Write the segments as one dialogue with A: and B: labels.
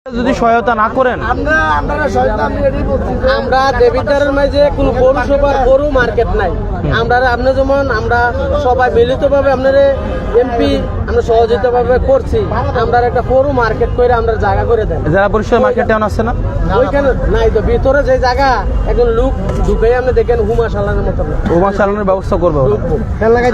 A: যদি সহায়তা না করেন
B: আমরা দেবিদ্বারের মাঝে কোনো পৌরসভার গরু মার্কেট নাই। আমরা আপনি যেমন আমরা সবাই মিলিতভাবে আপনার এমপি আমরা সহযোগিতাভাবে করছি। আমরা একটা পৌর মার্কেট করে আমরা জায়গা করে দেন।
A: জেলা পরিষদ মার্কেট এমন আছে না?
B: ওইখানে নাই তো, ভিতরে যে জায়গা একজন লোক ঢুকে আপনি দেখেন হুমা সালানের মতো
A: হুমা সালানের ব্যবস্থা করবো,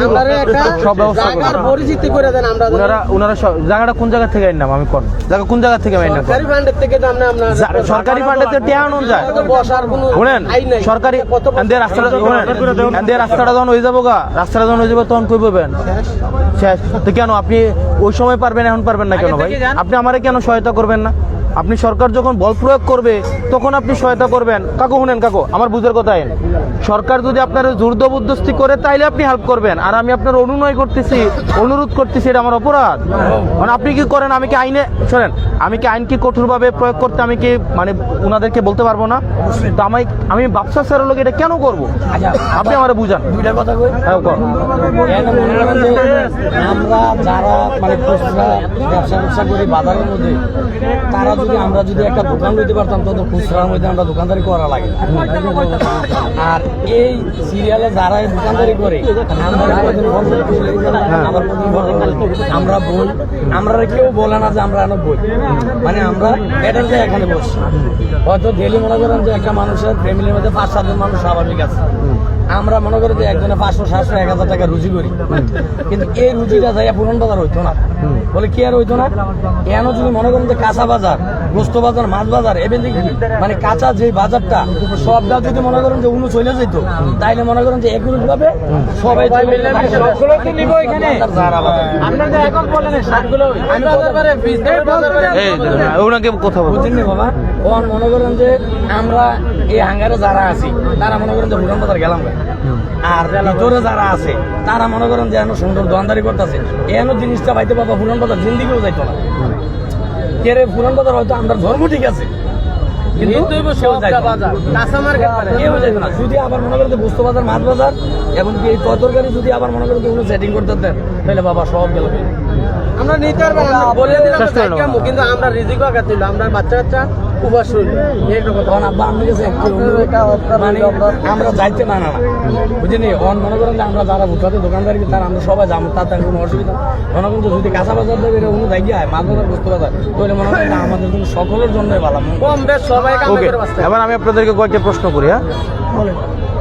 B: আমরা একটা
A: সব ব্যবস্থা
B: জায়গার পরিচিতি করে দেন। আমরা
A: ওনারা জায়গাটা কোন জায়গা থেকে আইনাম আমি কোন জায়গা কোন জায়গা থেকে আইনাম?
B: সরকারি ফান্ডের থেকে তো আমরা
A: সরকারি ফান্ডে তো টেয়া আনুন যায়।
B: বসার কোনো
A: শুনেন সরকারি রাস্তাটা যখন হয়ে যাবো গা, রাস্তাটা যখন হয়ে যাবো তখন কই পাবেন শেষ তো কেন আপনি ওই সময় পারবেন, এখন পারবেন না কেন ভাই? আপনি আমারে কেন সহায়তা করবেন না? আপনি সরকার যখন বল প্রয়োগ করবে তখন আপনি সহায়তা করবেন। কাকু শুনেন কাকু, আমার বুঝার কথা আইন, সরকার যদি আপনার জোরজবরদস্তি করে তাইলে আপনি হেল্প করবেন, আর আমি আপনার অনুনয় করতেছি, অনুরোধ করতেছি, এটা আমার অপরাধ। মানে আপনি কি করেন, আমি কি আইনে শোনেন, আমি কি আইন কি কঠোরভাবে প্রয়োগ করতে আমি কি মানে ওনাদেরকে বলতে পারবো না? তো আমি ব্যবসা স্যারের লোক এটা কেন করবো? আপনি আমার বুঝান।
B: দুইটা কথা কই, আমরা যারা মানে খুচরা ব্যবসা করি বাজারের মধ্যে, তারা যদি আমরা যদি একটা দোকান লইতে পারতাম তো খুচরার মধ্যে আমরা দোকানদারি করা লাগে। আর এই সিরিয়ালে যারা দোকানদারি করে আমরা বই, আমরা কেউ বলে না যে আমরা বই, মানে আমরা বেটার যে এখানে বসছি। হয়তো ডেলি মনে করেন যে একটা মানুষের ফ্যামিলির মধ্যে 5-7 জন মানুষ স্বাভাবিক আছে, আমরা মনে করি যে একজনে 500-700-1000 টাকা রুজি করি, কিন্তু এই রুজিটা যাইয়া পুরান বাজার হইতো না। বলে কি আর হইতো না? কেন যদি মনে করেন যে কাঁচা বাজার, গোস্ত বাজার, মাছ বাজার, মানে কাঁচা যে বাজারটা সবটা যদি মনে করেন যে উনি চলে যেত, তাইলে মনে করেন যে একগুলো ভাবে সবাই
A: কথা
B: বলছেন বাবা। মনে করেন যে আমরা এই হাঙ্গারে যারা আছি তারা মনে করেন যে পুরান বাজার গেলাম, আর ভিতরে যারা আছে তারা মনে করেন যে এখনো সুন্দর দোকানদারি করতেছে, এখনো জিনিসটা পাইতে পাবো পুরান বাজার জিন্দিগিও যাইতো না। কে পুরান বাজার হয়তো আমরা ধর্ম ঠিক আছে, যদি আবার মনে করেন বুঝতে বাজার, মাছ বাজার এবং এই তরকারি যদি আবার মনে করেন সেটিং করতে দেন, তাহলে বাবা সব গেল। আমরা নিতে পারবো না বলে দিলাম, কিন্তু আমরা রিজিকও আগাচ্ছিল, আমরা বাচ্চা কাচ্চা উপাস আমরা যাইতে মানা না, বুঝিনি? মনে করেন যে আমরা যারা ভুটাতে দোকানদারি তার আমরা সবাই যাবো, তার কোনো অসুবিধা মনে করেন যদি কাঁচা বাজার দেবে কোনো জায়গায় মাছ বাজার বুঝতে বাজার, তাহলে মনে করেন আমাদের জন্য সকলের জন্যই ভালো, কম বেশ সবাই।
A: এবার আমি আপনাদেরকে কয়েকটা প্রশ্ন করি। হ্যাঁ,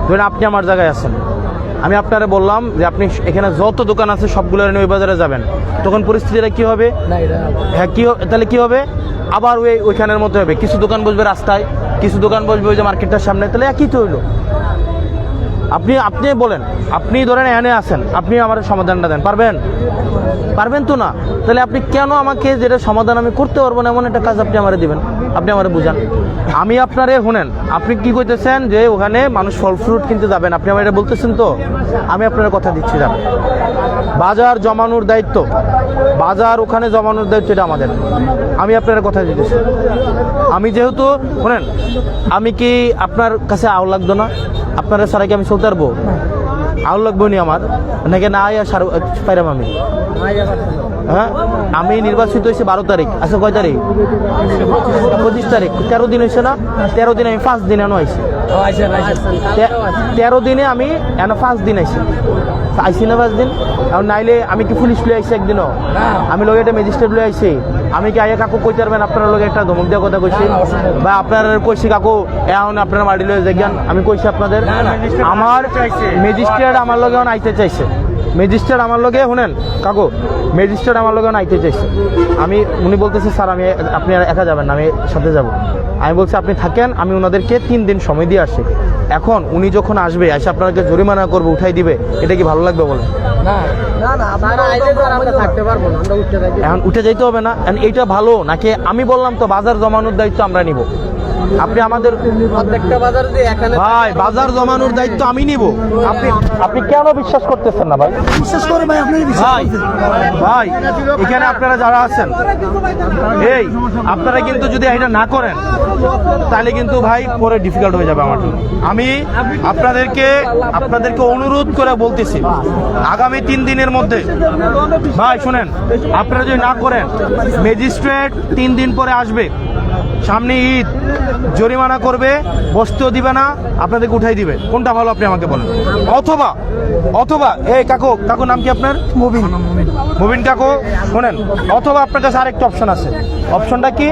A: ধরুন আপনি আমার জায়গায় আছেন, আমি আপনারা বললাম যে আপনি এখানে যত দোকান আছে সবগুলো ওই বাজারে যাবেন, তখন পরিস্থিতিটা কি হবে? হ্যাঁ, কি তাহলে কি হবে? আবার ওইখানের মতো হবে, কিছু দোকান বসবে রাস্তায়, কিছু দোকান বসবে ওই যে মার্কেটটার সামনে, তাহলে একই তো হইলো। আপনি বলেন, আপনি ধরেন এখানে আছেন, আপনি আমার সমাধানটা দেন, পারবেন তো না? তাহলে আপনি কেন আমাকে যেটা সমাধান আমি করতে পারবো না এমন একটা কাজ আপনি আমারে দিবেন? আপনি আমারে বুঝান। আমি আপনারে শুনেন, আপনি কি কইতেছেন যে ওখানে মানুষ ফল ফ্রুট কিনতে যাবেন, আপনি আমার এটা বলতেছেন তো? আমি আপনার কথা দিচ্ছি, যাবেন বাজার জমানোর দায়িত্ব, বাজার ওখানে জমানোর দায়িত্ব এটা আমাদের। আমি আপনার কথা দিতেছি। আমি যেহেতু শুনেন, আমি কি আপনার কাছে আও লাগতো না? আপনারা সারা কি আমি চলতে পারবো? আউল লাগবো নি আমার নাকি না? পাইরাম আমি? হ্যাঁ, আমি নির্বাচিত হয়েছি 12 তারিখ। আচ্ছা, কয় তারিখ? 25 তারিখ। 13 দিন হয়েছে না? 13 দিনে আমি 5 দিন এনো আইছি। 13 দিনে আমি এনো 5 দিন আইছি না? 5 দিন। আর নাইলে আমি কি পুলিশ লয়ে আইছি একদিনও? আমি লোক একটা ম্যাজিস্ট্রেট লয়ে আইছি। আমি কি আগে কাকু কইতে পারবেন আপনার লোক একটা ধমক দেওয়ার কথা কইছি? বা আপনার কইছি কাকু এখন আপনার বাড়ি লয়ে যান, আমি কইছি আপনাদের? আমার ম্যাজিস্ট্রেট আমার লগে আইতে চাইছে, ম্যাজিস্ট্রেট আমার লগে শুনেন কাকু, ম্যাজিস্ট্রেট আমার লগে আইতে চাইছে। উনি বলতেছে স্যার আমি আপনি একা যাবেন না, আমি সাথে যাব। আমি বলছি আপনি থাকেন, আমি ওনাদেরকে 3 দিন সময় দিয়ে আসি। এখন উনি যখন আসবে এসে আপনাকে জরিমানা করবে, উঠাই দিবে, এটা কি ভালো লাগবে বলেন? এখন উঠে যাইতে হবে না? এইটা ভালো নাকি? আমি বললাম তো বাজার জমানোর দায়িত্ব আমরা নিব। আপনি আমাদের ভাই বাজার জমানোর দায়িত্ব আমি নিব। আপনি কেন বিশ্বাস করতেছেন না ভাই? বিশ্বাস করে ভাই, আপনি ভাই এখানে আপনারা যারা আছেন, এই আপনারা কিন্তু যদি এটা না করেন তাহলে কিন্তু ভাই পরে ডিফিকাল্ট হয়ে যাবে আমার জন্য। আমি আপনাদেরকে অনুরোধ করে বলতেছি, আগামী 3 দিনের মধ্যে ভাই শুনেন, আপনারা যদি না করেন, ম্যাজিস্ট্রেট 3 দিন পরে আসবে, সামনে ঈদ, জরিমানা করবে, বসতেও দিবে না, আপনাদেরকে উঠাই দিবে। কোনটা ভালো আপনি আমাকে বলেন। অথবা অথবা এই কাকু নাম কি আপনার? মুবিন কাকু, শোনেন, অথবা আপনার কাছে আরেকটা অপশন আছে। অপশনটা কি?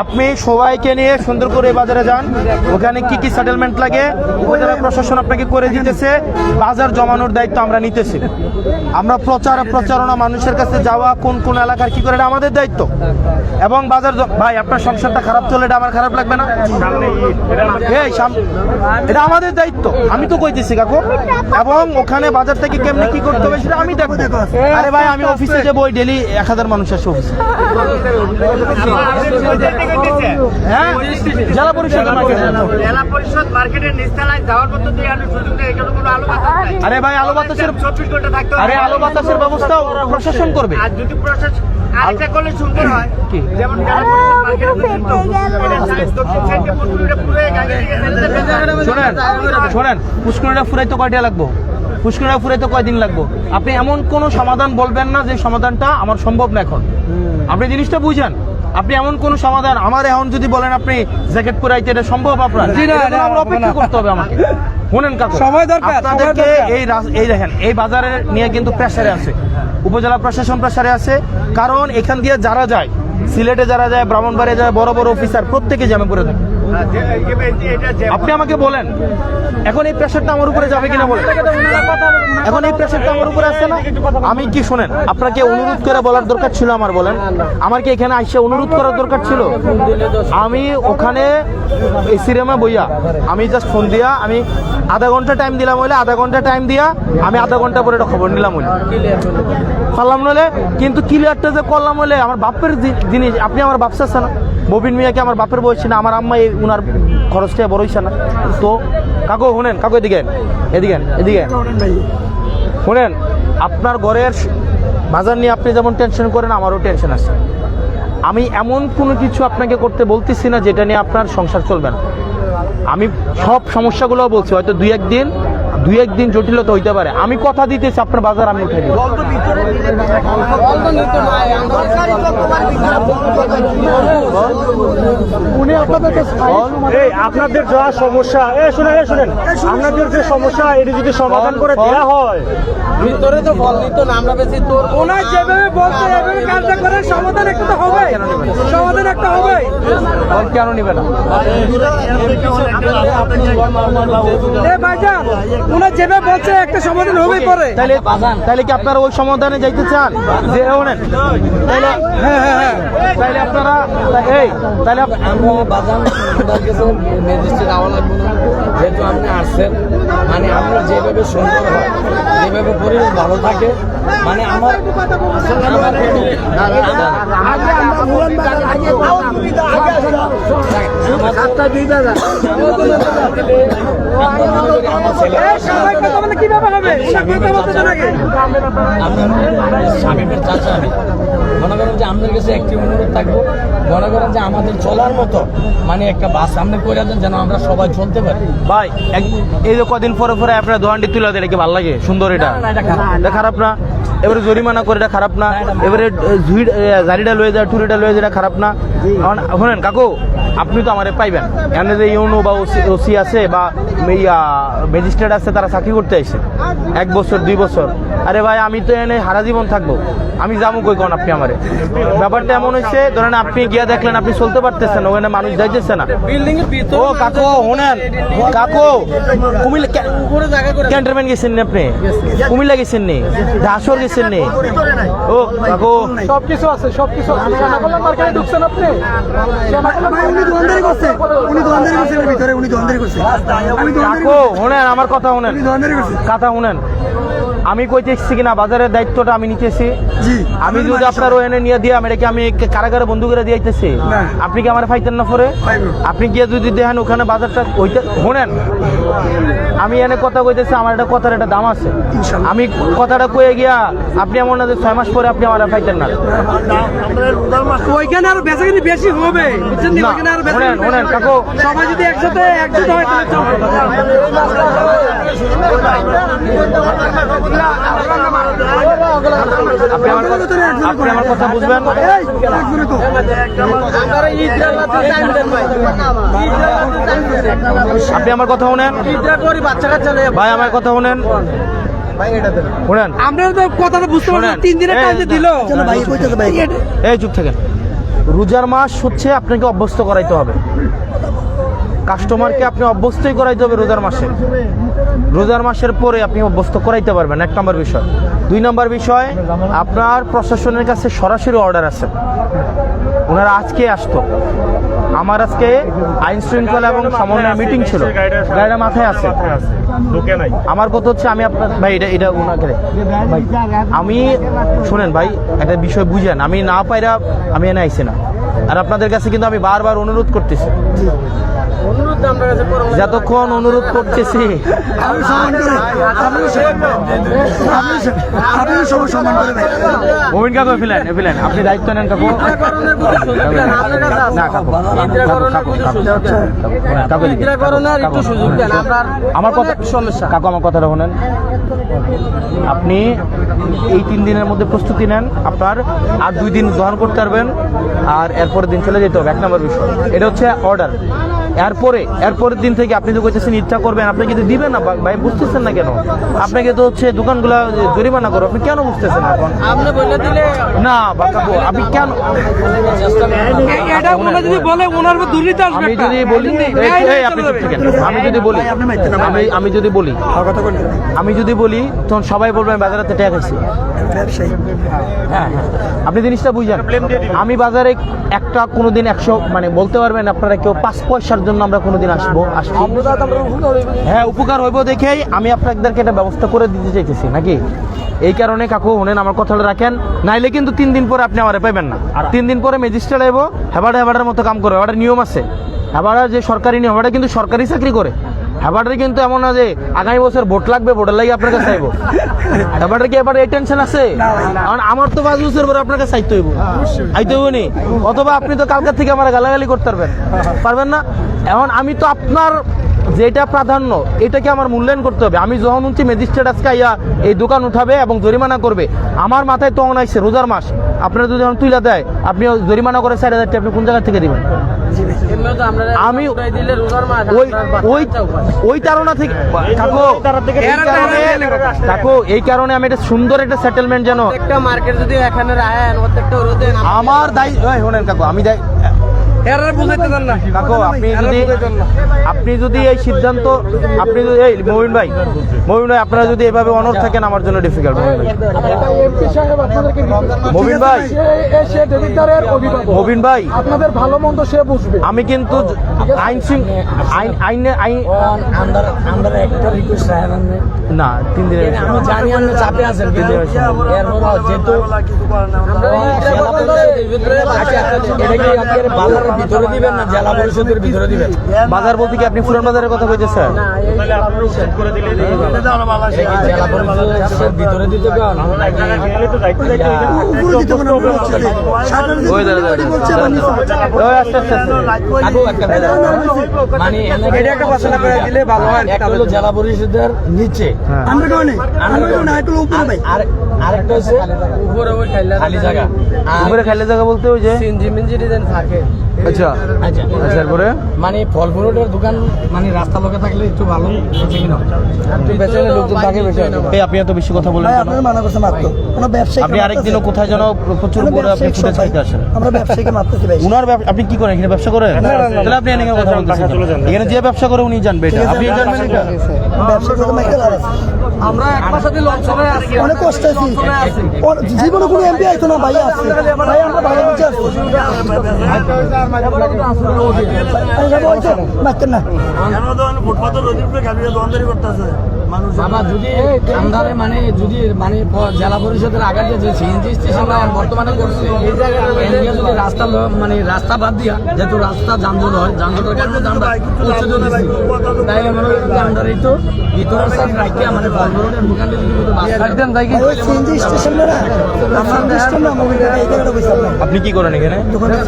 A: আপনি সবাইকে নিয়ে সুন্দর করে বাজারে যান, ওখানে কি কি সেটেলমেন্ট লাগে উপজেলা প্রশাসন আপনাকে করে দিতেছে, বাজার জমানোর দায়িত্ব আমরা নিতেছি। আমরা প্রচারণা মানুষের কাছে যাওয়া, কোন কোন এলাকার কি করে, এটা আমাদের দায়িত্ব। এবং বাজার ভাই, আপনার সংসারটা খারাপ চলে, এটা আমার খারাপ লাগবে না? এটা আমাদের দায়িত্ব, আমি তো কইতেছি কাকু। এবং ওখানে বাজার থেকে কেমনে কি করতে হবে সেটা আমি দেখবো। আরে ভাই, আমি অফিসে যাবো, ডেলি 1000 মানুষ আসে অফিসে। হ্যাঁ, জেলা পরিষদ মার্কেটের নিচতলায় যাওয়ার মতো আরে ভাই, আলো বাতাসের 24 ঘন্টা থাকতে, আরে আলো বাতাসের ব্যবস্থা প্রশাসন করবে। আর যদি প্রশাসন আরেকটা করলে সুন্দর হয়, কি যেমন শোনেন, পুষ্করিটা ফুরাইতে কয়টা লাগবো? পুষ্করিটা ফুরাইতে কয়দিন লাগবো? আপনি এমন কোন সমাধান বলবেন না যে সমাধানটা আমার সম্ভব না এখন। আপনি জিনিসটা বুঝেন। আপনি এমন কোন সমাধান আমার এখন যদি বলেন আপনি জ্যাকেট পরাইতে, এটা সম্ভব আপনার? আমরা অপেক্ষা করতে হবে আমাকে। শুনেন কাকু, সময় দরকার আপনাদেরকে। এই দেখেন, এই বাজারে নিয়ে কিন্তু প্রেসারে আছে, উপজেলা প্রশাসন প্রেসারে আছে। কারণ এখান দিয়ে যারা যায়, সিলেটে যারা যায়, ব্রাহ্মণবাড়িয়া যায়, বড় বড় অফিসার প্রত্যেকে জ্যামে পড়ে থাকে। আপনি আমাকে বলেন, এখন এই প্রেসারটা আমার উপরে যাবে কিনা বলেন? এখন এই প্রেসারটা আমার উপরে আসছে না? আমি কি, শুনেন, আপনাকে অনুরোধ করে বলার দরকার ছিল আমার? বলেন, আমার কি এখানে আইসা অনুরোধ করার দরকার ছিল? আমি ওখানে এসি রুমে বইয়া আমি জাস্ট ফোন দিয়া আমি আধা ঘন্টা টাইম দিলাম, হইলে আধা ঘন্টা টাইম দিয়া আমি আধা ঘন্টা পরে একটা খবর নিলাম, হইলে পারলাম নইলে। কিন্তু ক্লিয়ারটা যে করলাম হইলে আমার বাপের জিনিস, আপনি আমার বাপ চাচ্ছে না? মবিন মিয়াকে আমার বাপের বয়সী না? আমার আম্মা উনার খরচটা বড় হইছে না? তো কাকু শুনেন, কাকু এদিকে এদিকে শুনেন, আপনার ঘরের বাজার নিয়ে আপনি যেমন টেনশন করেন, আমারও টেনশন আছে। আমি এমন কোনো কিছু আপনাকে করতে বলতেছি না যেটা নিয়ে আপনার সংসার চলবে না। আমি সব সমস্যাগুলো বলছি, হয়তো দুই একদিন জটিলতা হইতে পারে। আমি কথা দিতেছি আপনার বাজার আমি উঠে দিব।
C: আপনাদের যা সমস্যা, শুনেন, আপনাদের যে সমস্যা, এটা যদি সমাধান করে দেওয়া হয়,
B: ভিতরে তো বল দিত না, আমরা বেশি তোর ওনার যেভাবে বলতে এভাবে কাজটা করে সমাধান একটা তো হবে, সমাধান একটা হবে।
A: কেন নিবে না?
B: ভাইজান, ওনার যেভাবে বলছে একটা সমাধান হবেই পরে।
A: তাহলে কি আপনারা ওই সমাধানে যাইতে চান? যে শোনেন, তাইলে আপনারা তাহলে
B: আমরা বাজান ম্যাজিস্ট্রেট আওয়া লাগবে না, যেহেতু আপনি আসছেন। মানে আপনার যেভাবে সুন্দর হয়, যেভাবে পরিবেশ ভালো থাকে, মানে আমার স্বামীমের চাচা আমি মনে করেন যে আপনাদের কাছে একটি অনুরোধ থাকবো, মনে করেন যে আমাদের চলার মতো মানে একটা বাস সামনে করে দেন, যেন আমরা সবাই চলতে পারি।
A: ভাই, এই যে কদিন পরে পরে আপনার দোকানটি তুলে দেয়, এটা কি ভালো লাগে? সুন্দর, এটা খারাপ না? এবারে জরিমানা করে এটা খারাপ না? এবারে গাড়িটা লয়ে যায়, টুরিটা লয়ে যায়, এটা খারাপ না? শোনেন কাকু, আপনি তো আমারে পাইবেন, এখানে যে ইউনো বা ওসি আছে বা ম্যাজিস্ট্রেট আছে, তারা চাকরি করতে আসে 1 বছর 2 বছর। আরে ভাই, আমি তো এনে সারা জীবন থাকবো, আমি যাবো কই? কোন আপনি আমারে? ব্যাপারটা এমন হয়েছে, ধরেন আপনি গিয়া দেখলেন আপনি চলতে পারতেছেন, ওখানে মানুষ যাইতেছে না। ও কাকু শোনেন, কাকু কুমিল্লা ক্যান্টনমেন্ট গেছেন নি? আপনি কুমিল্লা গেছেন নি? ঢাসর গেছেন নি? ও কাকু,
C: সবকিছু আছে, সবকিছু মার্কেটে ঢুকছেন আপনি?
A: কাকু শোনেন, আমার কথা শোনেন, আমি কইতেছি কিনা, বাজারের দায়িত্বটা আমি নিতেছি। আমি যদি আপনার ওখানে নিয়ে দিয়ে আমি কারাগারে বন্ধু করে দিয়েছি, আপনি কি আমার ফাইতেন না পরে? আপনি গিয়ে যদি দেখেন ওখানে বাজারটা ওইটা, শোনেন, আমি এনে কথা কইতেছি, আমার একটা কথার একটা দাম আছে। আমি কথাটা কয়ে গিয়া আপনি এমন না যে 6 মাস পরে আপনি আমার ফাইতেন না।
B: ওইখানে আরো বেচাকেনি বেশি হবে, বুঝছেন? ওইখানে আরো বেচাকেনি
A: শোনেন কাকু,
B: সবাই যদি একসাথে একজোট হয় তাহলে চলবে।
A: আপনি আমার কথা বুঝবেন। আপনি আমার কথা শুনেন ভাই, আমার কথা শুনেন শুনেন।
D: আমরা তো কথাটা বুঝতে পারছি না, 3 দিনের টাইম দিল।
A: এই চুপ থাকেন। রোজার মাস হচ্ছে আপনাকে অভ্যস্ত করাইতে হবে, কাস্টমারকে আপনি অভ্যস্তই করাইতে হবে রোজার মাসে। রোজার মাসের পরে আপনি অভ্যস্ত করাইতে পারবেন, 1 নম্বর বিষয়। 2 নম্বর বিষয়, আপনার প্রশাসনের কাছে সরাসরি অর্ডার আছে। ওনারা আজকে আসতো, আমার আজকে আইন শৃঙ্খলা এবং সমন্বয় মিটিং ছিল, গাড়িটা মাথায় আছে। আমার কথা হচ্ছে আমি আপনার ভাই এটা ওনাকে ভাই, আমি শুনেন ভাই, একটা বিষয় বুঝেন, আমি না পাইরা আমি এনে আইছি না। আর আপনাদের কাছে কিন্তু আমি বারবার অনুরোধ করতেছি, যতক্ষণ অনুরোধ করতেছি মোমিন কাকু ফিলেন আপনি দায়িত্ব নেন কাকু। না কাকু, আমার কথা সমস্যা কাকু, আমার কথাটা শোনেন। আপনি এই 3 দিনের মধ্যে প্রস্তুতি নেন, আপনার আর 2 দিন দহন করতে পারবেন, আর এরপরের দিন চলে যেতে হবে। 1 নম্বর বিষয়, এটা হচ্ছে অর্ডার। এরপরের দিন থেকে আপনি তো কইতেছেন ইচ্ছা করবেন, আপনি কিন্তু দিবেন না ভাই, বুঝতেছেন না কেন? আপনাকে তো হচ্ছে দোকানগুলা জরিমানা করো, আপনি কেন বুঝতেছেন না এখন?
D: আপনি বলে দিলে
A: না বাকাবু, আপনি কেন
D: এটা ওনা যদি বলে ওনার উপর দুর্নীতি আসবে।
A: আমি যদি বলি আপনি চুপ থাকেন। আমি যদি বলি তখন সবাই বলবেন বাজারেতে টাকা খাইছি। হ্যাঁ, আপনি জিনিসটা বুঝেন। আমি বাজারে একটা কোনোদিন 100 মানে বলতে পারবেন আপনারা কেউ 5 পয়সার জন্য আমরা কোনোদিন আসছি। হ্যাঁ, উপকার হইব দেখেই আমি আপনাদেরকে একটা ব্যবস্থা করে দিতে চাইতেছি নাকি। এই কারণে কাকু শুনেন, আমার কথাটা রাখেন, নাইলে কিন্তু 3 দিন পরে আপনি আমারে পাইবেন না। 3 দিন পরে ম্যাজিস্ট্রেট আইব, হেবাডার মতো কাম করে। হেবাডার নিয়ম আছে, হেবাডার যে সরকারি নিয়ম, হেবাডা কিন্তু সরকারি চাকরি করে। হেবাডার কিন্তু এমন না যে আগামী বছর ভোট লাগবে, ভোটের লাগে আপনার কাছে আইব। হেবাডার কি এবার এই টেনশন আছে? কারণ আমার তো 5 বছর পরে আপনার কাছে আইতে হইব, নি। অথবা আপনি তো কালকার থেকে আমার গালাগালি করতে পারবেন না। এখন আমি তো আপনার যেটা প্রাধান্য, এটাকে আমার মূল্যায়ন করতে হবে। আমি যখন শুনছি ম্যাজিস্ট্রেট আজকে আইয়া এই দোকান উঠাবে এবং জরিমানা করবে, আমার মাথায় তখন আইছে রোজার মাস। আপনারা যদি যখন তুইলা দেয়, আপনি জরিমানা করে 4000 টাকা, আপনি কোন জায়গা থেকে দিবেন? আমি ওই ধারণা থেকে এই কারণে আমি একটা সুন্দর একটা সেটেলমেন্ট যেন
D: একটা মার্কেট যদি এখানে রাখেন,
A: আমার দায়িত্ব শোনেন কাকু, আমি কাকু আপনি যদি এই সিদ্ধান্ত, আপনি যদি এই মহিন ভাই আপনারা যদি এভাবে অনড় থাকেন, আমার জন্য ডিফিকাল্ট। মবিন ভাই
D: আপনাদের ভালো মন্দ সে বুঝবে।
A: আমি কিন্তু
B: আমরা একটা রিকোয়েস্ট
A: না 3 দিনের
B: আমি জানি আপনি চাপে আছেন, কিন্তু এরপর যেহেতু ভিতরে দিবেন না, জেলা পরিষদের ভিতরে দিবেন।
A: বাজার বলতে কি আপনি পুরান বাজারের কথা কইতেছেন?
B: জেলা পরিষদের ভিতরে দিতে মানে জেলা পরিষদের নিচে, আরেকটা হচ্ছে খালি জায়গা।
A: উপরে খালি জায়গা বলতে ওই যে
D: থাকে।
A: আচ্ছা আচ্ছা, এরপরে
B: মানে ফল ফ্রুটের দোকান, মানে রাস্তা লোকে থাকলে একটু ভালো লোকজন থাকে বেশি।
A: আপনি এত বেশি কথা বলেন, আপনি আরেকদিনও কোথায় যেন প্রচুর করে আপনি ফুটে চাইতে আসেন। উনার আপনি কি করেন এখানে, ব্যবসা করেন? তাহলে আপনি এখানে কথা বলতেছেন, এখানে যে ব্যবসা করে উনি জানবে এটা, আপনি জানবেন এটা?
D: আমরা এক মাস আগে লঞ্চনে আছি,
E: অনেক কষ্ট আছি, জীবনে কোনো এমপি আইতো না ভাই, আছে ভাই, আমরা ভালো বুঝে আসছি
B: আমার যদি আমরা মানে যদি মানে জেলা পরিষদের আগে যে সিএনজি স্টেশন বর্তমানে করছে, এই জায়গায় যদি রাস্তা মানে রাস্তা বাদ দিয়া, যেহেতু রাস্তা যানজট হয়, যানজটের কারণে আমরা উচ্ছেদ দিচ্ছি, তাই আমরা এই তো ভিতরের সাইড রাখি মানে বলরোডের দোকানে যদি রাখতেন তাই কি
E: সিএনজি স্টেশন না,
A: আপনি কি করেন এখানে?
E: দোকানদার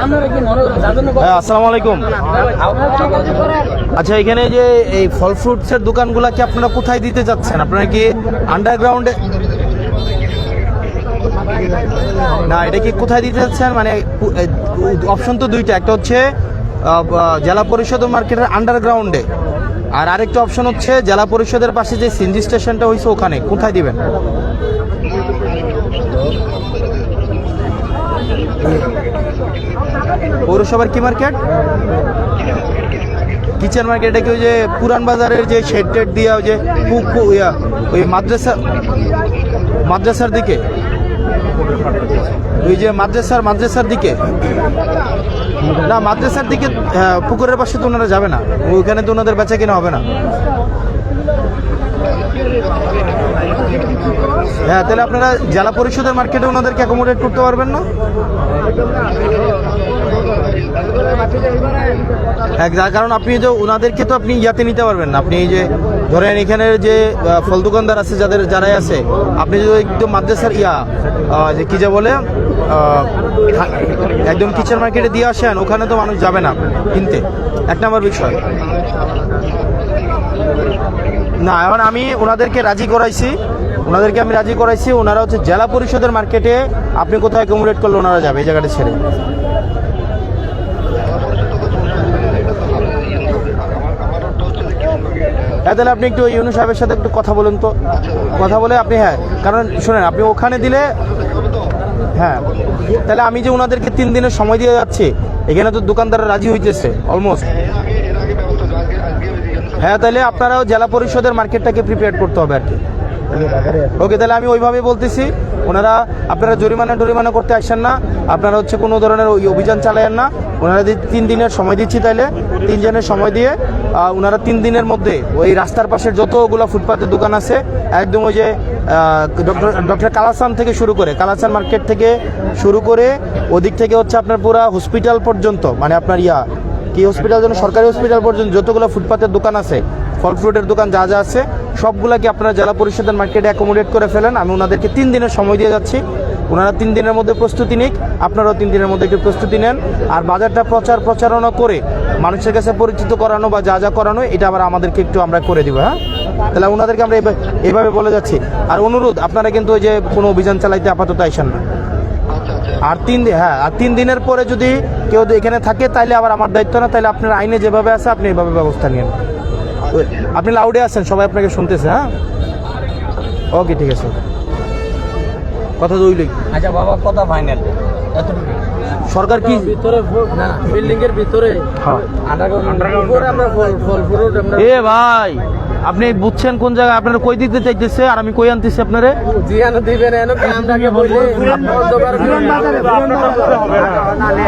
B: আপনারা কি মনে করেন যার জন্য
A: হ্যাঁ, আসসালামু আলাইকুম। আচ্ছা, এখানে যে এই ফল ফ্রুটসের দোকানগুলা কি আপনারা কোথায় দিতে যাচ্ছেন? আপনারা কি আন্ডারগ্রাউন্ডে? না, এটা কি কোথায় দিতে যাচ্ছেন? মানে অপশন তো দুইটা, একটা হচ্ছে জেলা পরিষদ মার্কেটের আন্ডারগ্রাউন্ডে, আর আরেকটা অপশন হচ্ছে জেলা পরিষদের পাশে যে সিএনজি স্টেশনটা হয়েছে ওখানে। কোথায় দিবেন? পৌরসভার কি মার্কেট? Kitchen market. এটা কি ওই যে পুরান বাজারের যে শেড টেড দিয়া ওই যে ওই মাদ্রাসার দিকে, ওই যে মাদ্রাসার দিকে? না, মাদ্রাসার দিকে পুকুরের পাশে তো ওনারা যাবে না, ওইখানে তো ওনাদের বেচা কিনা হবে না। হ্যাঁ, তাহলে আপনারা জেলা পরিষদের মার্কেটে ওনাদেরকে অ্যাকোমোডেট করতে পারবেন না? কারণ আপনি যে ওনাদেরকে তো আপনি ইয়াতে নিতে পারবেন না। আপনি এই যে ধরেন এখানের যে ফল দোকানদার আছে যারাই আছে, আপনি যদি একদম মাদ্রাসার যে কি যে বলে একদম কিচেন মার্কেটে দিয়ে আসেন, ওখানে তো মানুষ যাবে না কিনতে। এক নম্বর বিষয়। না, এখন আমি ওনাদেরকে রাজি করাইছি, ওনারা হচ্ছে জেলা পরিষদের মার্কেটে আপনি কোথায় অ্যাকোমোডেট করলে ওনারা যাবে এই জায়গাটা ছেড়ে। তাহলে আপনি একটু ইউনূস সাহেবের সাথে একটু কথা বলুন তো, কথা বলে আপনি, হ্যাঁ, কারণ শুনেন, আপনি ওখানে দিলে, হ্যাঁ, তাহলে আমি যে ওনাদেরকে 3 দিনের সময় দিয়ে যাচ্ছি, এখানে তো দোকানদাররা রাজি হইতেছে অলমোস্ট। হ্যাঁ, তাহলে আপনারাও জেলা পরিষদের মার্কেটটাকে প্রিপেয়ার করতে হবে আর কি। ওকে, তাহলে আমি ওইভাবে বলতেছি, আপনারা জরিমানা করতে আসেন না, আপনারা হচ্ছে কোনো ধরনের ওই অভিযান চালায়েন না। ওনারা 3 দিনের সময় দিচ্ছি, তাইলে 3 দিনের সময় দিয়ে ওনারা 3 দিনের মধ্যে ওই রাস্তার পাশের যতগুলো ফুটপাতের দোকান আছে, একদম ওই যে ডক্টর কালাসান থেকে শুরু করে, কালাসান মার্কেট থেকে শুরু করে ওদিক থেকে হচ্ছে আপনার পুরা হসপিটাল পর্যন্ত, মানে আপনার কি হসপিটাল যেন, সরকারি হসপিটাল পর্যন্ত যতগুলো ফুটপাতের দোকান আছে, ফল ফ্রুটের দোকান যা যা আছে, সবগুলাকে আপনারা জেলা পরিষদের মার্কেটে অ্যাকোমোডেট করে ফেলেন। আমি ওনাদেরকে 3 দিনের সময় দিয়ে যাচ্ছি, ওনারা 3 দিনের মধ্যে প্রস্তুতি নিক, আপনারাও 3 দিনের মধ্যে একটু প্রস্তুতি নেন। আর বাজারটা প্রচারণা করে মানুষের কাছে পরিচিত করানো বা যা করানো, এটা আবার আমাদেরকে একটু আমরা করে দিব। হ্যাঁ, তাহলে ওনাদেরকে আমরা এইভাবে বলে যাচ্ছি। আর অনুরোধ, আপনারা কিন্তু ওই যে কোনো অভিযান চালাইতে আপাতত আইসেন না। আর 3 দিনের পরে যদি কেউ এখানে থাকে, তাইলে আবার আমার দায়িত্ব না, তাইলে আপনার আইনে যেভাবে আছে আপনি এইভাবে ব্যবস্থা নিন। আপনি লাউডে আছেন, সবাই আপনাকে শুনতেছে। হ্যাঁ, ওকে, ঠিক আছে, কথা দইলই।
B: আচ্ছা বাবা, কথা ফাইনাল।
A: সরকার কি
D: ভিতরে না, বিল্ডিং এর ভিতরে আন্ডারগ্রাউন্ড আমরা ফল ফ্রুট আমরা।
A: এ ভাই, আপনি বুঝছেন কোন জায়গায় আপনারা কই দিতে চাইতেছে, আর আমি কই আনতেছি আপনারে?
D: জিয়ানো দিবেন এনো আমরাকে বললে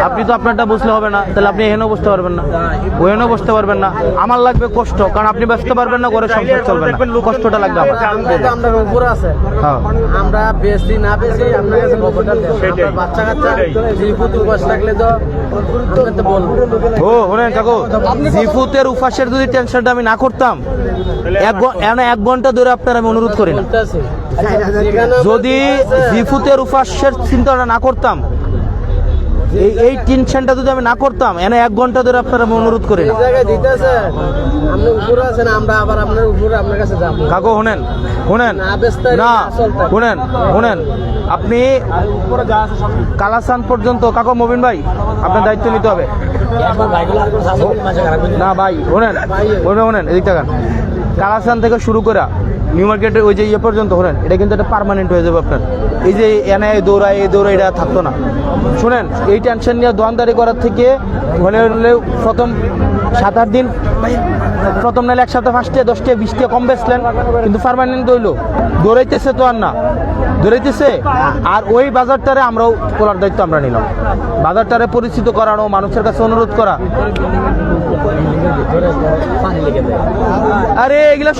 A: আপনি তো আপনারটা বুঝলে হবে না, তাহলে আপনি এখানেও বসতে পারবেন না, ওখানেও বসতে পারবেন না। আমার লাগবে কষ্ট, কারণ আপনি ব্যস্ত পারবেন না, ঘরে সংসার চলবে না, কষ্টটা লাগবে আমার।
D: আমরা উপরে আছে,
A: হ্যাঁ,
D: আমরা বেশি না বেশি আপনার কাছে খবরটা দেন। আমরা বাচ্চা কাচ্চা জিফুত উপাস থাকলে তো আমরা তো বলবো।
A: ও শোনেন কাকু, জিফুতের উপাসের যদি টেনশনটা আমি না করতাম, 1 ঘন্টা ধরে আপনার আমি অনুরোধ করি না,
D: বলতেছি
A: যদি জিফুতের উপাসের চিন্তাটা না করতাম, এই টেনশনটা যদি আমি না করতাম, 1 ঘন্টা ধরে আপনার আমি অনুরোধ করি না।
D: এই জায়গায় দিতেছে, আপনি উপরে আছেন, আমরা আবার আপনার উপরে আপনার কাছে যাবো।
A: কাকু শোনেন, না শোনেন, আপনি কালাসান পর্যন্ত, কাকু মবিন ভাই, আপনার দায়িত্ব নিতে হবে।
B: একবার ভাইগুলো আর কোনো শাসন মাঝে খারাপ করে
A: না ভাই, শোনেন, এদিক টাকান, কালাসান থেকে শুরু করে নিউ মার্কেটের ওই যে পর্যন্ত শোনেন, এটা কিন্তু একটা পার্মানেন্ট হয়ে যাবে আপনার। এই যে এনে দৌড়ায় এটা থাকতো না। শুনেন, এই টেনশন নিয়ে দোকানদারি করার থেকে হলে প্রথম 7-8 দিন, প্রথম নাহলে 1 সপ্তাহ 5 10 20 কম বেচলেন, কিন্তু পার্মানেন্ট হইলো, দৌড়াইতেছে তো আর না, দৌড়াইতেছে। আর ওই বাজারটারে আমরাও করার দায়িত্ব আমরা নিলাম, বাজারটারে পরিচিত করানো, মানুষের কাছে অনুরোধ করা।
B: পানি লেগে যায়।
A: আরে এগুলা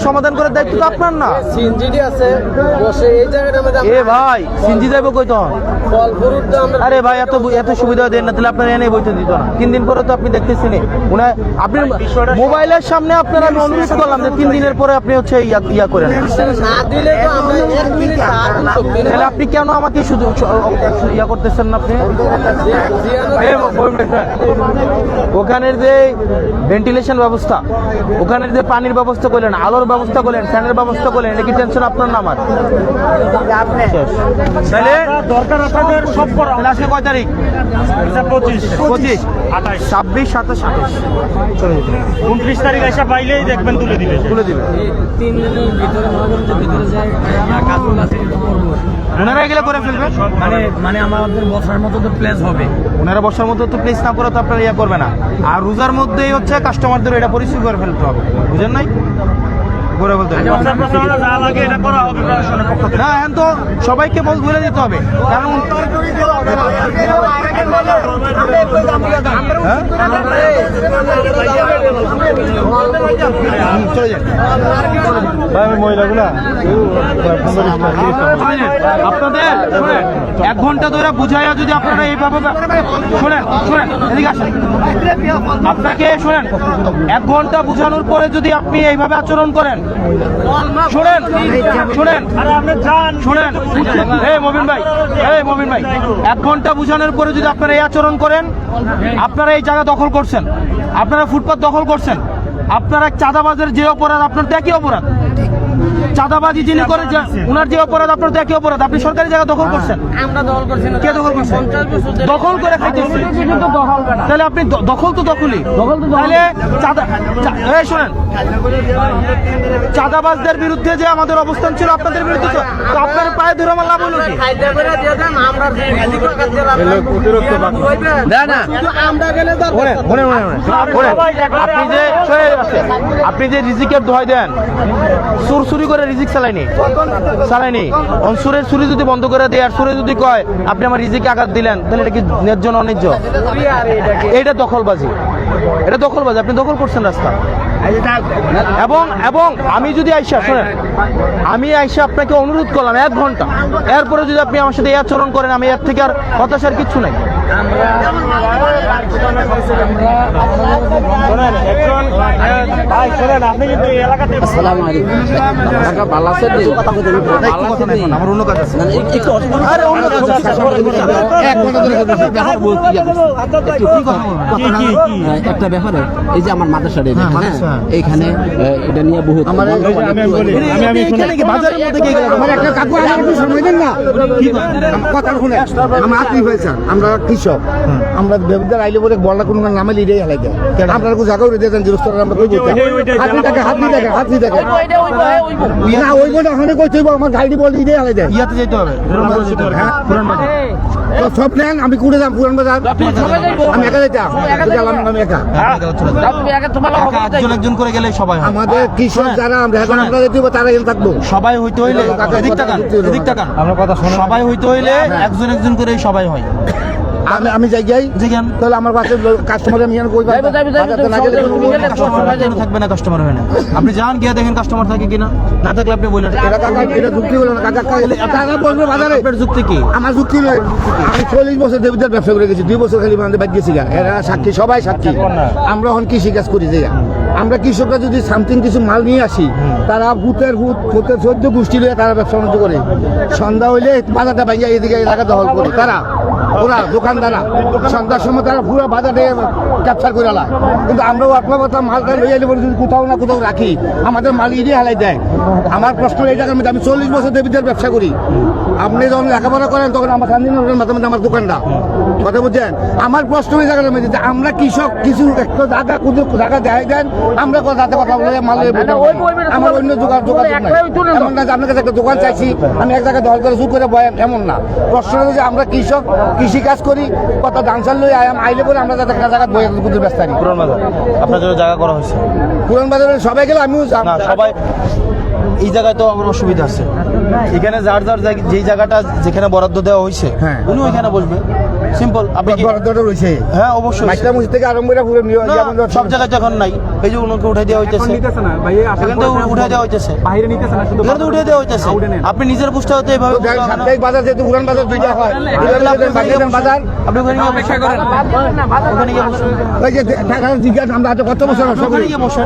A: সমাধান করার দায়িত্ব তো আপনার না।
D: সিনজিডি আছে বসে এই জায়গাটার মধ্যে
A: এ ভাই সিনজি যাইব কই তখন?
D: ফল ফ্রুট তো আমরা
A: আরে ভাই এত সুবিধা দেন না, তাহলে আপনার এনে বইতে দিত না। 3 দিন পরে তো আপনি দেখতেছেন আপনি মোবাইলের সামনে আপনার আমি অনুরোধ করলাম যে 3 দিনের পরে আপনি হচ্ছে ইয়া করেন।
D: না দিলে তো আমরা 1 মিনিট
A: তাহলে আপনি কেন আমাকে শুধু ইয়া করতেছেন না আপনি? ওখানের যে ভেন্টিলেশন ব্যবস্থা, ওখানের যে পানির ব্যবস্থা করলেন, আলোর ব্যবস্থা করলেন, ফ্যানের ব্যবস্থা করলেন, এটা কি টেনশন আপনার না আমার? তাহলে
C: দরকার আপনাদের সব করা।
A: তাহলে আজকে কয় তারিখ?
C: 25
A: 25,
C: 28
A: 26, 27, 28 চলে যেতে
C: 29 তারিখ এসে পাইলেই দেখবেন তুলে দিবে।
A: তুলে দিবে।
B: এই 3 দিনের ভিতরে মনে করেন যে ভিতরে যায় কাজগুলো আছে কিন্তু করবো।
A: ওনারা এগুলো করে ফেলবে,
B: মানে আমাদের বসার মতো তো প্লেস হবে।
A: ওনারা বসার মতো তো প্লেস না করে তো আপনারা ইয়া করবে না। আর রোজার মধ্যেই হচ্ছে কাস্টমারদের এটা পরিস্থিতি করে ফেলতে হবে, বুঝেন নাই? করে বলতে হবে।
C: প্রচার প্রচারণা যা লাগে এটা করা হবে প্রশাসনের পক্ষ থেকে।
A: না এখন তো সবাইকে বলে দিতে হবে, কারণ চলে যান আপনাদের শোনেন, 1 ঘন্টা ধরে বুঝাইয়া যদি আপনারা এইভাবে শোনেন এদিকে আসেন, আপনাকে শোনেন 1 ঘন্টা বুঝানোর পরে যদি আপনি এইভাবে আচরণ করেন, শোনেন
C: আরে আপনি যান।
A: শোনেন মবিন ভাই 1 ঘন্টা বুঝানোর পরে যদি আপনারা এই আচরণ করেন, আপনারা এই জায়গা দখল করছেন, আপনারা ফুটপাত দখল করছেন, আপনারা চাঁদাবাজের যে অপরাধ আপনার তো একই অপরাধ, চাঁদাবাজি যিনি করে উনার যে অপরাধ আপনার তো একই অপরাধ। আপনি সরকারি জায়গা দখল করছেন,
D: আমরা দখল করছি না।
A: কে দখল করছে?
D: 50 বছর ধরে
A: দখল করে খাইতেছে। তাহলে আপনি দখল তো দখলই। তাহলে শোনেন, চাঁদাবাজদের বিরুদ্ধে যে আমাদের অবস্থান ছিল, আপনাদের বিরুদ্ধে তো আপনার পায়ে ধরে আমার লাভ হলো কি?
D: খাইতে করে দিয়ে দেন, আমরা আমরা গেলে
A: আপনি যে রিজিকের দোহাই দেন, চুরি করে রিজিক চালাইনি সুরের চুরি যদি বন্ধ করে দেয় আর সুরে যদি কয় আপনি আমার রিজিকে আঘাত দিলেন, তাহলে এটা কি ন্যায্য না অন্যায্য? এটা দখলবাজি, আপনি দখল করছেন রাস্তা। এবং আমি যদি আইসা শোনেন, আমি আইসা আপনাকে অনুরোধ করলাম 1 ঘন্টা, এরপরে যদি আপনি আমার সাথে এই আচরণ করেন, আমি এর থেকে আর হতাশার কিচ্ছু নাই।
C: শোনেন একজন ভাই শোনেন, আপনি কিন্তু এই এলাকাতে
A: আমার অন্য কাজ আছে।
F: একটা ব্যাপারে এই যে আমার মাদ্রাসার এইখানে এটা নিয়ে বহুত
E: আমরা কৃষক, আমরা বেবিদার আইলে বলে বলটা কোনো নামে লিডে হেলাই দেয়। আমরা জায়গাও রেডি দেন জিরো আমরা কই বলতে হাতি দেখে না ওই বলে ওখানে কই তুই আমার গাড়ি বল লিডে হেলাই দেয়।
A: ইয়াতে যেতে হবে পুরান বাজার।
E: তো সব প্ল্যান আমি করে যাম পুরান বাজার, আমি একা যাইতাম, আমি একা।
A: একজন করে গেলে সবাই হয়।
E: আমাদের কৃষক যারা আমরা এখন আমরা যেতে তারা এখানে থাকবো।
A: সবাই হইতে হইলে এদিক তাকান সবাই হইতে হইলে একজন করে সবাই হয়।
E: আমি যাই তাহলে আমার কাছে কাস্টমার আমি
A: থাকবে না, কাস্টমার হয় না। আপনি যান গিয়ে দেখেন কাস্টমার থাকে কিনা, না থাকলে আপনি বললেন
E: এটা যুক্তি হলো না কাকা বলবে বাজারে।
A: আপনার যুক্তি কি?
E: আমার যুক্তি নয়, আমি 40 বছর দেবীদের ব্যবসা করে গেছি, 2 বছর খালি মানে বাদ গেছি গা, এরা সাক্ষী, সবাই সাক্ষী। আমরা এখন কৃষি কাজ করি যে আমরা কৃষকরা যদি সামথিং কিছু মাল নিয়ে আসি, তারা ভূতের 14 গোষ্ঠী লইয়া তারা ব্যবসা বাণিজ্য করে। সন্ধ্যা হইলে বাজারটা ভাইয়া এদিকে এলাকা দখল করে তারা, ওরা দোকানদারা সন্ধ্যার সময় তারা পুরো বাজারে ক্যাপচার করে আলায়। কিন্তু আমরাও আপনার কথা মালটা লইয়া এলে যদি কোথাও না কোথাও রাখি, আমাদের মাল ইডি হালাই দেয়। আমার প্রশ্ন এই জায়গার মধ্যে, আমি 40 বছর দেবীদের ব্যবসা করি। আপনি যখন লেখাপড়া করেন তখন আমার স্বাধীনতার মাধ্যমে আমার দোকানটা, কথা বুঝছেন? আমার প্রশ্ন এই জায়গার মধ্যে আমরা কৃষক কিছু একটা জায়গা জায়গা দেয় দেন, আমরা যাতে কথা বলে মালের আমার অন্য দোকান এমন না যে আপনার কাছে একটা দোকান চাইছি আমি এক জায়গায় দল করে শুরু করে বয়ান, এমন না। প্রশ্ন হলো যে আমরা কৃষক, কৃষি কাজ করি, কত ডান্সার লই আইলে পরে আমরা যাতে একটা জায়গায় বয়ান ব্যস্ত থাকি।
A: পুরান বাজার আপনার জন্য জায়গা করা হয়েছে,
E: পুরান বাজারে সবাই গেলে আমিও
A: না সবাই এই জায়গায় তো আমার অসুবিধা আছে। এখানে যার যেই জায়গাটা যেখানে বরাদ্দ দেওয়া হয়েছে উনি ওইখানে বসবে, সিম্পল। আপনি কি
E: বরাদ্দটা রয়েছে
A: হ্যাঁ অবশ্যই
E: মাইকটা মসজিদ থেকে আরম্ভ করে পুরো
A: না, সব জায়গায় যখন নাই এই যে ওনাকে উঠাই দেওয়া হইতেছে এখান থেকে উঠাই দেওয়া হইতেছে এখান থেকে উঠাই দেওয়া হইতেছে আপনি নিজের বুঝতে হতে এইভাবে
E: সাপ্তাহিক বাজার যেহেতু পুরান বাজার দুইটা হয় বাজার
A: আপনি ওখানে গিয়ে অপেক্ষা করেন ওখানে গিয়ে বসুন
E: ওই যে ঢাকা জিজ্ঞাসা আমরা আজ কত বছর
A: ওখানে গিয়ে বসুন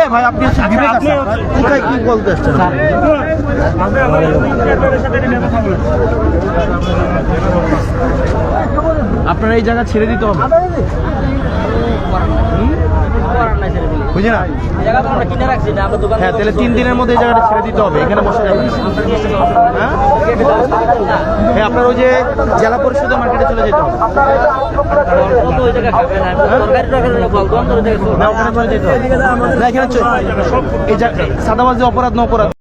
A: এ ভাই আপনি হচ্ছে বিবেক আছে কোথায় কি বলতে আসছেন আপনার এই জায়গা ছেড়ে দিতে হবে বুঝলি না হ্যাঁ তাহলে 3 দিনের মধ্যে এই জায়গাটা ছেড়ে দিতে হবে এখানে বসে যাবেন হ্যাঁ হ্যাঁ আপনার ওই যে জেলা পরিষদের মার্কেটে চলে যেতে হবে না ওখানে চলে যেতে হবে না এখানে এই সাদাবাজি অপরাধ না অপরাধ